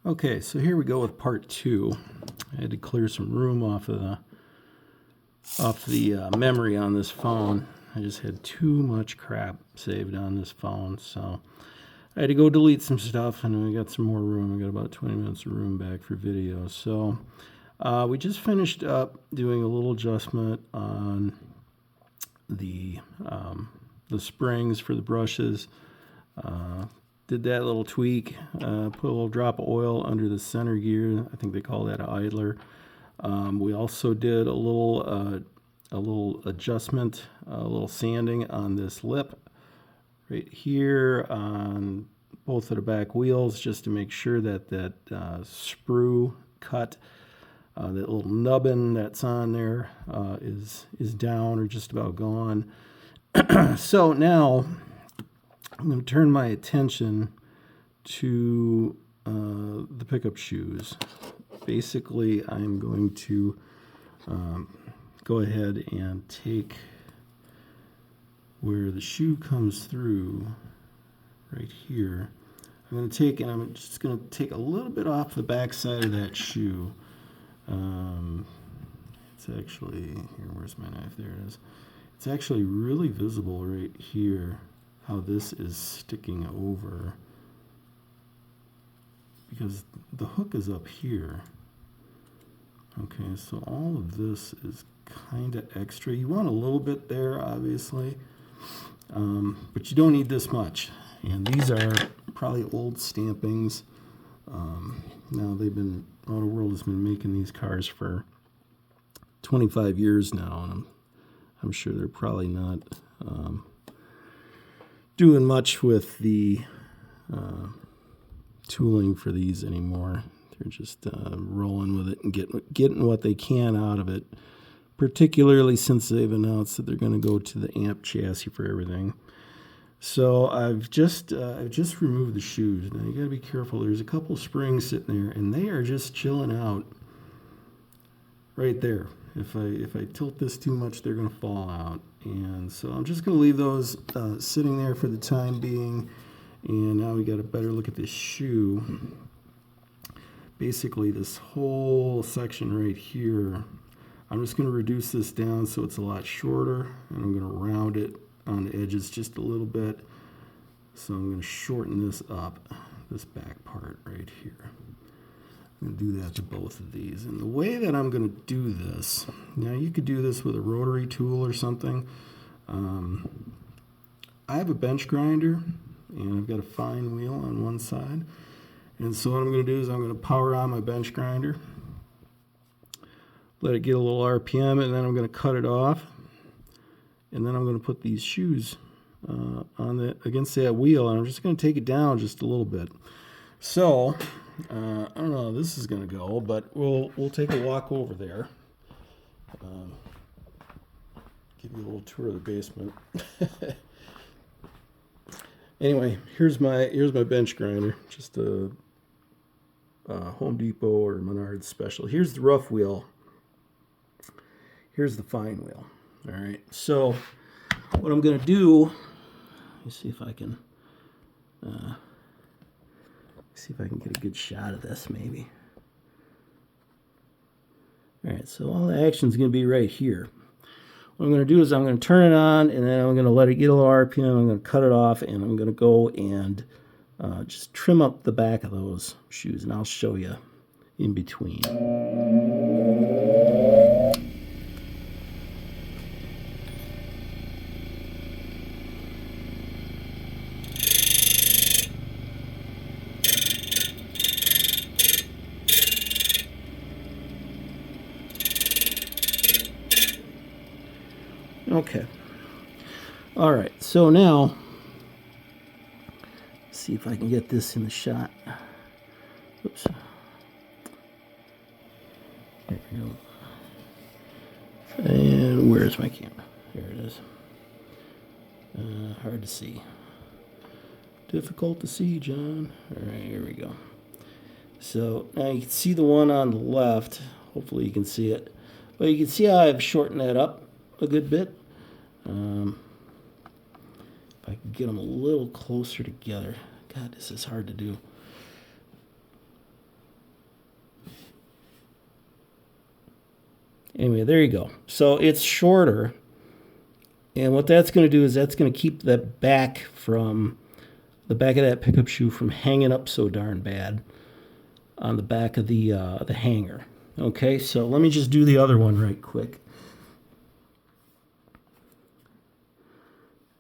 Okay, so here we go with part 2. I had to clear some room off the memory on this phone. I just had too much crap saved on this phone, so I had to go delete some stuff, and we got some more room. I got about 20 minutes of room back for video. So we just finished up doing a little adjustment on the springs for the brushes. Did that little tweak, put a little drop of oil under the center gear. I think they call that an idler. We also did a little adjustment, a little sanding on this lip right here on both of the back wheels, just to make sure that that sprue cut, that little nubbin that's on there is down or just about gone. So now I'm going to turn my attention to the pickup shoes. Basically, I'm going to go ahead and take where the shoe comes through right here. I'm just going to take a little bit off the back side of that shoe. It's actually, here, where's my knife? There it is. It's actually really visible right here how this is sticking over, because the hook is up here. Okay, so all of this is kind of extra. You want a little bit there, obviously, but you don't need this much. And these are probably old stampings. Now Auto World has been making these cars for 25 years now, and I'm sure they're probably not doing much with the tooling for these anymore. They're just rolling with it and getting what they can out of it, particularly since they've announced that they're going to go to the amp chassis for everything. So I've just removed the shoes. Now you got to be careful. There's a couple springs sitting there, and they are just chilling out right there. If I tilt this too much, they're going to fall out. And so I'm just going to leave those sitting there for the time being. And now we got a better look at this shoe. Basically, this whole section right here, I'm just going to reduce this down so it's a lot shorter, and I'm going to round it on the edges just a little bit. So I'm going to shorten this up, this back part right here. I'm going to do that to both of these. And the way that I'm going to do this, now you could do this with a rotary tool or something. I have a bench grinder, and I've got a fine wheel on one side. And so what I'm going to do is I'm going to power on my bench grinder, let it get a little RPM, and then I'm going to cut it off. And then I'm going to put these shoes against that wheel, and I'm just going to take it down just a little bit. So I don't know how this is going to go, but we'll take a walk over there. Give you a little tour of the basement. Anyway, here's my bench grinder, just a Home Depot or Menards special. Here's the rough wheel. Here's the fine wheel. All right. So what I'm going to do, let me see if I can get a good shot of this, maybe. All right. So all the action's going to be right here. What I'm going to do is I'm going to turn it on, and then I'm going to let it get a little RPM. I'm going to cut it off, and I'm going to go and just trim up the back of those shoes, and I'll show you in between. Okay. All right. So now, let's see if I can get this in the shot. Oops. There we go. And where's my camera? There it is. Hard to see. Difficult to see, John. All right, here we go. So now you can see the one on the left. Hopefully you can see it. But you can see how I've shortened that up a good bit. If I can get them a little closer together. God, this is hard to do. Anyway, there you go. So it's shorter. And what that's going to do is that's going to keep the back of that pickup shoe from hanging up so darn bad on the back of the hanger. Okay, so let me just do the other one right quick.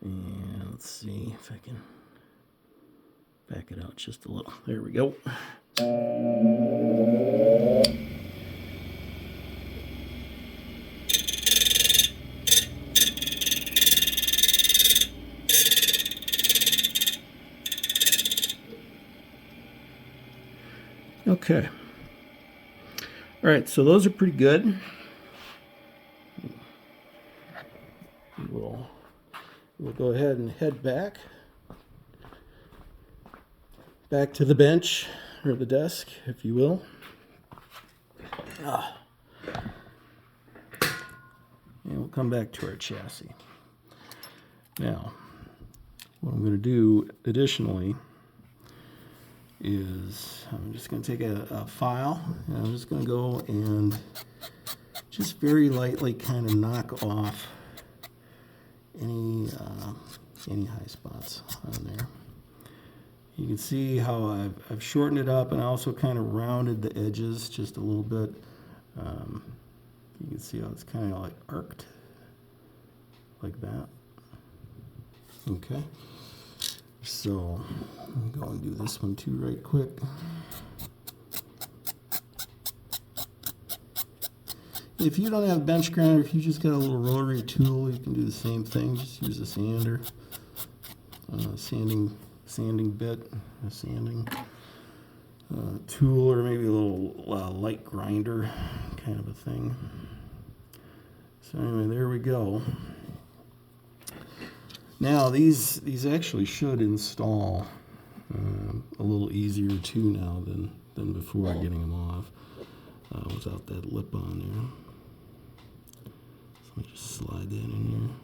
And let's see if I can back it out just a little. There we go. Okay. All right, so those are pretty good. We'll go ahead and head back to the bench, or the desk, if you will. And we'll come back to our chassis. Now, what I'm going to do additionally is I'm just going to take a file, and I'm just going to go and just very lightly kind of knock off any high spots on there. You can see how I've shortened it up, and I also kind of rounded the edges just a little bit. You can see how it's kind of like arced like that. Okay. So let me go and do this one too right quick. If you don't have a bench grinder, if you just got a little rotary tool, you can do the same thing. Just use a sander, sanding bit, a sanding tool, or maybe a little light grinder kind of a thing. So anyway, there we go. Now these actually should install a little easier too now than before getting them off without that lip on there. So let me just slide that in there.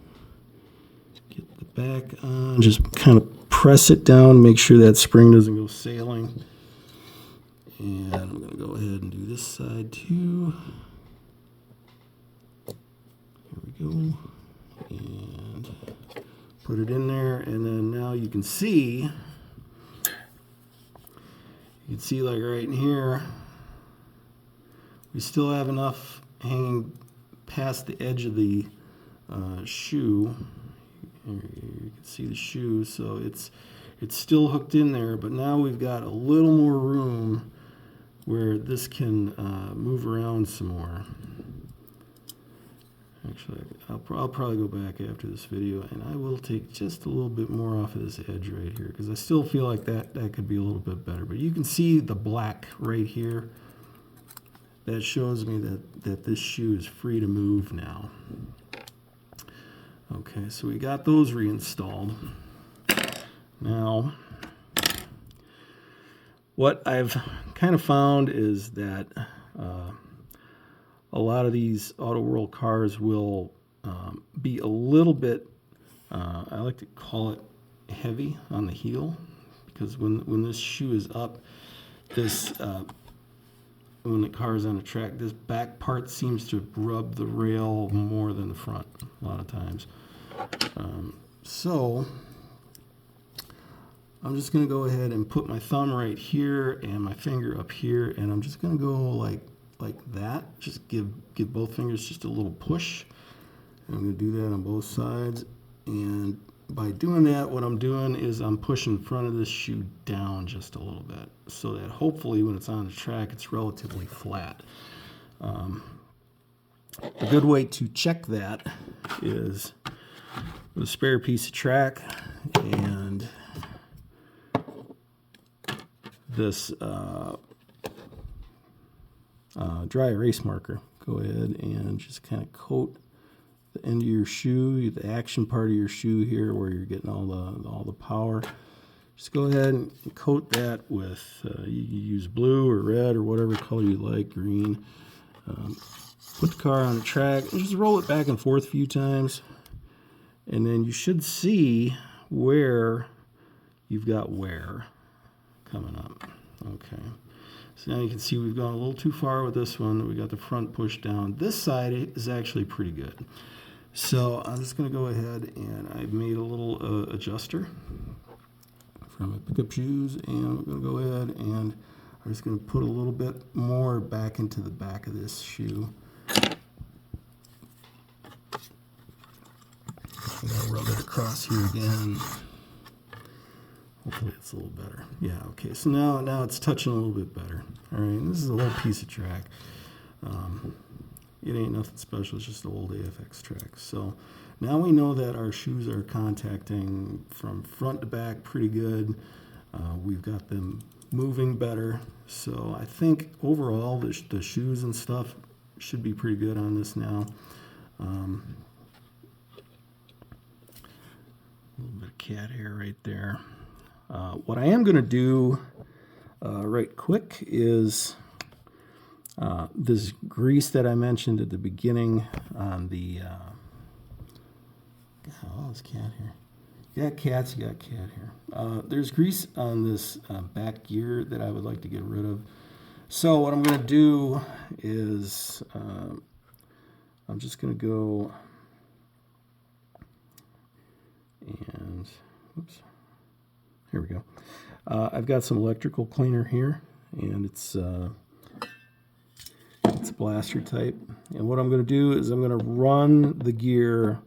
Get the back on. Just kind of press it down, make sure that spring doesn't go sailing. And I'm going to go ahead and do this side too. Here we go. And put it in there, and then now you can see like right in here, we still have enough hanging past the edge of the shoe. You can see the shoe, so it's still hooked in there, but now we've got a little more room where this can move around some more. Actually, I'll probably go back after this video, and I will take just a little bit more off of this edge right here, because I still feel like that could be a little bit better. But you can see the black right here. That shows me that this shoe is free to move now. Okay, so we got those reinstalled. Now, what I've kind of found is that a lot of these Auto World cars will be a little bit, I like to call it heavy on the heel, because when this shoe is up, when the car is on the track, this back part seems to rub the rail more than the front a lot of times. So I'm just going to go ahead and put my thumb right here and my finger up here, and I'm just going to go like that. Just give both fingers just a little push. I'm going to do that on both sides, and by doing that, what I'm doing is I'm pushing the front of this shoe down just a little bit, so that hopefully when it's on the track, it's relatively flat. A good way to check that is with a spare piece of track and this dry erase marker. Go ahead and just kind of coat the end of your shoe, the action part of your shoe here, where you're getting all the power. Just go ahead and coat that with you use blue or red or whatever color you like, green. Put the car on the track and just roll it back and forth a few times, and then you should see where you've got wear coming up. Okay. So now you can see we've gone a little too far with this one. We got the front pushed down. This side is actually pretty good. So I'm just going to go ahead and I've made a little adjuster from my pickup shoes, and I'm going to go ahead and I'm just going to put a little bit more back into the back of this shoe. I'm going to rub it across here again. Hopefully it's a little better. Yeah, okay, so now it's touching a little bit better. All right, and this is a little piece of track. It ain't nothing special, it's just an old AFX track. So now we know that our shoes are contacting from front to back pretty good. We've got them moving better. So I think overall the shoes and stuff should be pretty good on this now. A little bit of cat hair right there. What I am going to do right quick is this grease that I mentioned at the beginning on the oh, it's cat hair. You got cats, you got cat hair. There's grease on this back gear that I would like to get rid of. So what I'm going to do is I'm just going to go and oops. Here we go. I've got some electrical cleaner here, and it's blaster type. And what I'm going to do is I'm going to run the gear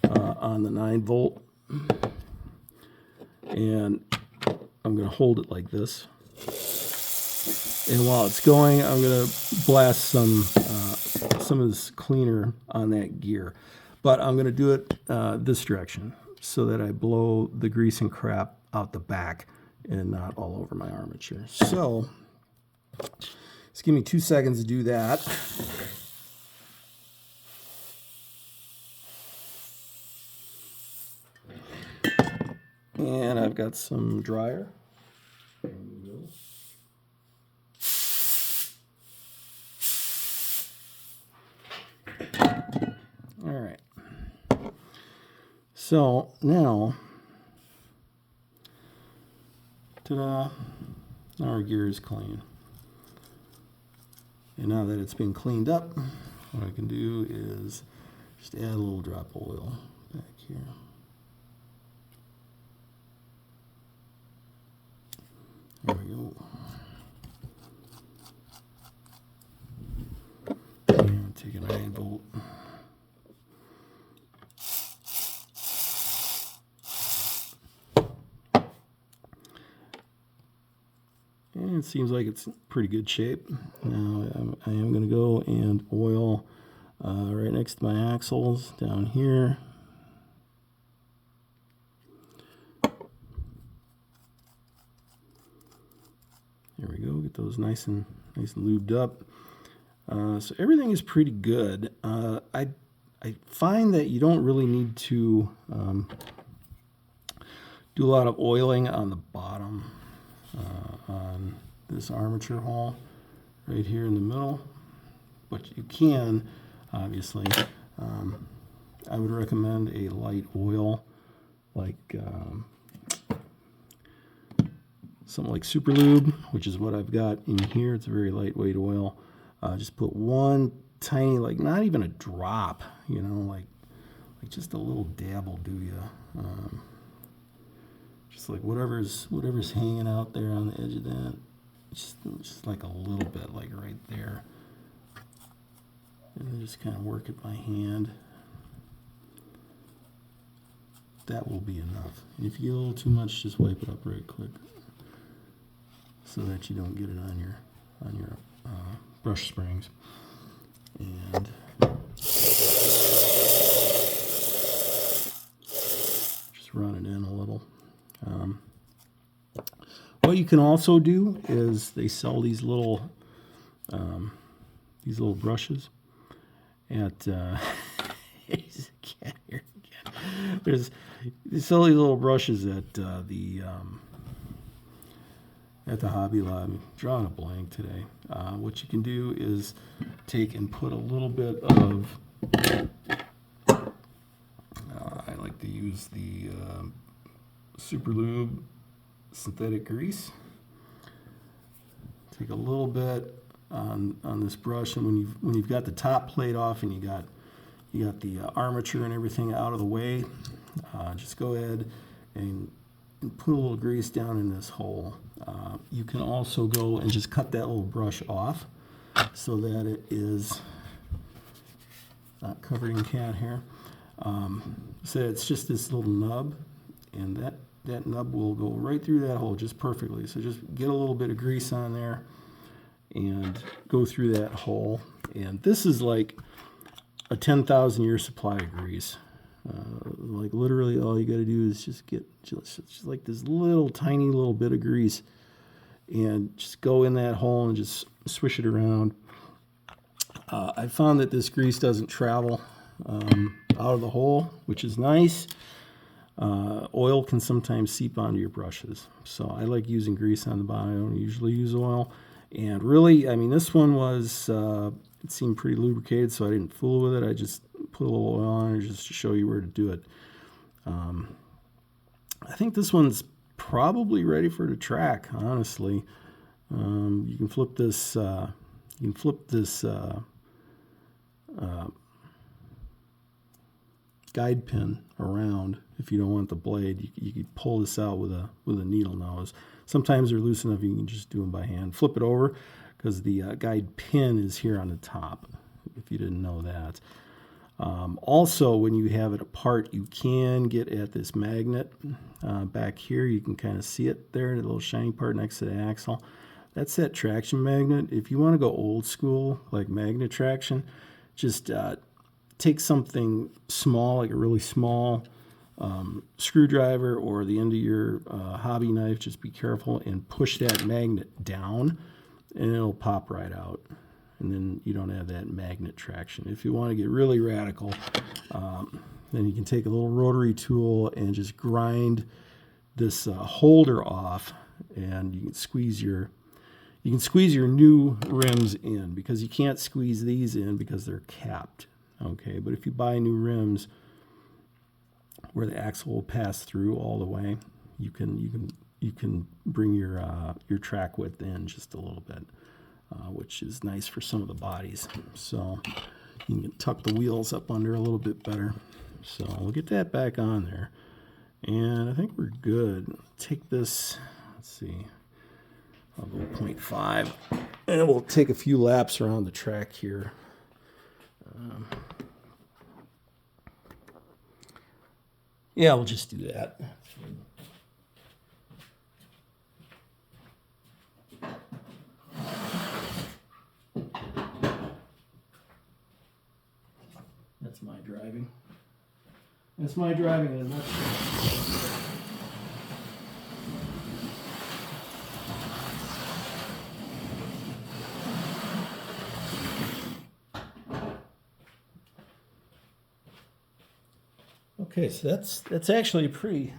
on the 9-volt, and I'm going to hold it like this. And while it's going, I'm going to blast some of this cleaner on that gear. But I'm going to do it this direction so that I blow the grease and crap out the back and not all over my armature. So just give me 2 seconds to do that. And I've got some dryer. All right. So now, ta-da, now our gear is clean. And now that it's been cleaned up, what I can do is just add a little drop of oil back here. There we go. And take a 9-volt. And it seems like it's in pretty good shape. Now I am going to go and oil right next to my axles down here. There we go. Get those nice and lubed up. So everything is pretty good. I find that you don't really need to do a lot of oiling on the bottom. On this armature hole right here in the middle, but you can obviously. I would recommend a light oil like something like Super Lube, which is what I've got in here. It's a very lightweight oil. Just put one tiny, like not even a drop, you know, like just a little dab will do you. Just like whatever's hanging out there on the edge of that, just like a little bit, like right there. And then just kind of work it by hand. That will be enough. And if you get a little too much, just wipe it up right quick, so that you don't get it on your brush springs. And just run it in a little. What you can also do is they sell these little brushes at cat here again. They sell these little brushes at the Hobby Lobby. I'm drawing a blank today. What you can do is take and put a little bit of I like to use the Super Lube synthetic grease. Take a little bit on this brush, and when you've got the top plate off and you got the armature and everything out of the way, just go ahead and put a little grease down in this hole. You can also go and just cut that little brush off so that it is not covered in cat hair. So it's just this little nub, and that nub will go right through that hole just perfectly. So just get a little bit of grease on there and go through that hole. And this is like a 10,000 year supply of grease. Like literally all you got to do is just get just like this little tiny little bit of grease and just go in that hole and just swish it around. I found that this grease doesn't travel out of the hole, which is nice. Oil can sometimes seep onto your brushes, so I like using grease on the bottom. I don't usually use oil. And really, I mean, this one was, it seemed pretty lubricated, so I didn't fool with it. I just put a little oil on it just to show you where to do it. I think this one's probably ready for the track, honestly. You can flip this, guide pin around if you don't want the blade. You could pull this out with a needle nose. Sometimes they're loose enough you can just do them by hand. Flip it over because the guide pin is here on the top, if you didn't know that. Also, when you have it apart, you can get at this magnet back here. You can kind of see it there, the little shiny part next to the axle. That's that traction magnet. If you want to go old school, like magnet traction, just take something small, like a really small screwdriver or the end of your hobby knife. Just be careful and push that magnet down, and it'll pop right out. And then you don't have that magnet traction. If you want to get really radical, then you can take a little rotary tool and just grind this holder off, and you can squeeze your new rims in, because you can't squeeze these in because they're capped. Okay, but if you buy new rims where the axle will pass through all the way, you can bring your track width in just a little bit, which is nice for some of the bodies. So you can tuck the wheels up under a little bit better. So we'll get that back on there, and I think we're good. Take this, let's see, I'll go 0.5, and we'll take a few laps around the track here. Yeah, we'll just do that. That's my driving. That's my driving in a nutshell. Okay, so that's actually a pretty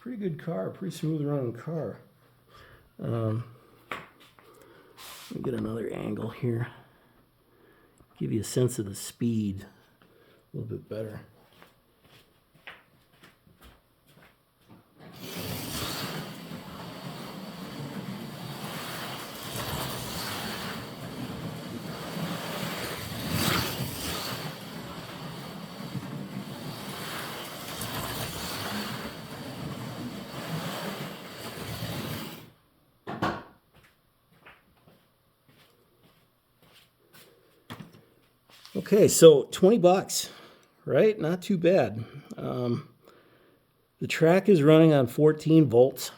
good car, pretty smooth running car. Let me get another angle here. Give you a sense of the speed a little bit better. Okay, so 20 bucks, right? Not too bad. The track is running on 14 volts.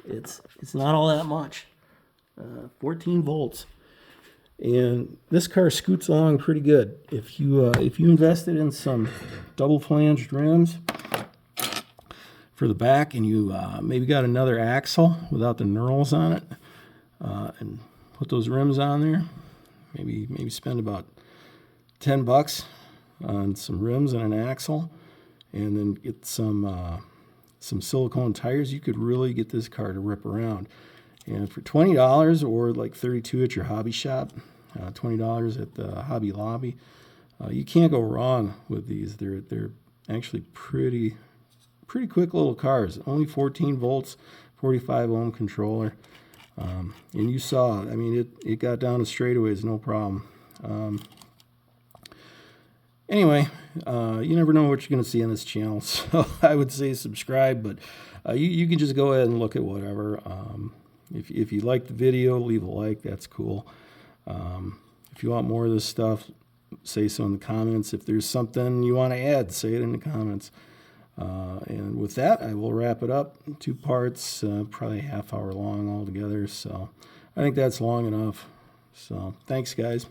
It's not all that much. 14 volts. And this car scoots along pretty good. If you invested in some double flanged rims for the back, and you maybe got another axle without the knurls on it, and put those rims on there, maybe spend about 10 bucks on some rims and an axle, and then get some silicone tires, you could really get this car to rip around. And for $20, or like $32 at your hobby shop, $20 at the Hobby Lobby, you can't go wrong with these. They're actually pretty quick little cars. Only 14 volts, 45 ohm controller. And you saw, I mean, it got down to straightaways, no problem. Anyway, you never know what you're going to see on this channel, so I would say subscribe, but you can just go ahead and look at whatever. If you like the video, leave a like, that's cool. If you want more of this stuff, say so in the comments. If there's something you want to add, say it in the comments. And with that, I will wrap it up. 2 parts, probably a half hour long altogether, so I think that's long enough. So thanks, guys.